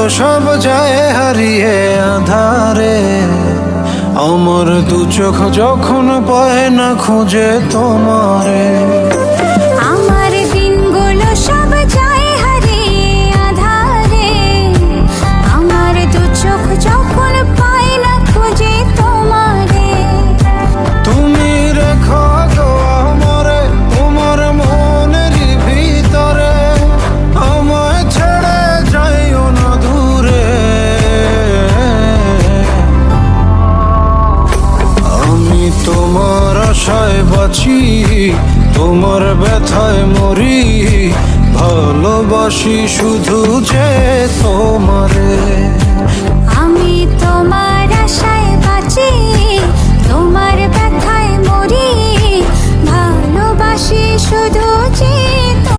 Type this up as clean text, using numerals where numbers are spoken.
সব যায় হারিয়ে আধারে, আমার দু চোখ যখন পায় না খুঁজে তোমারে। আমার দিনগুলো সব যায় হারিয়ে আঁধারে, আমার দু চোখ যখন পায় না খুঁজে তোমারে। তুমি রেখো গো আমারে তোমার মনের ভিতরে, আমায় ছেড়ে যাইও না দূরে। আমি তোমার আশায় বাঁচি, তোমার ব্যথায় মরি, ভালোবাসি শুধু যে তোমার।